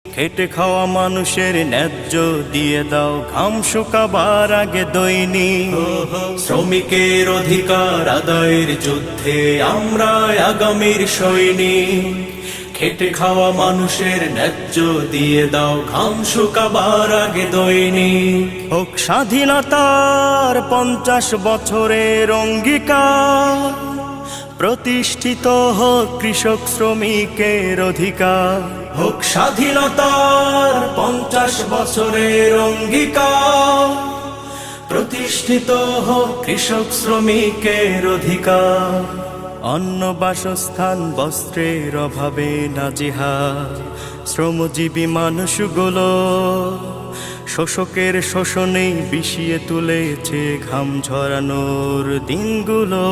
খেটে খাওয়া মানুষের ন্যায্য দিয়ে দাও, ঘাম শুকাবার আগে দৈনিক। শ্রমিকের অধিকার আদায়ের যুদ্ধে আমরা আগামীর সৈনিক। খেটে খাওয়া মানুষের ন্যায্য দিয়ে দাও, ঘাম শুকাবার আগে দৈনিক। হোক স্বাধীনতার 50 বছরের অঙ্গীকার, প্রতিষ্ঠিত হোক কৃষক শ্রমিকের অধিকার। হোক স্বাধীনতার 50 বছরের অঙ্গীকার, প্রতিষ্ঠিত হোক কৃষক শ্রমিকের অধিকার। অন্ন বাসস্থান বস্ত্রের অভাবে নাজেহাল শ্রমজীবী মানুষগুলো, শোষকের শোষণে বিষিয়ে তুলেছে ঘাম ঝরানোর দিনগুলো।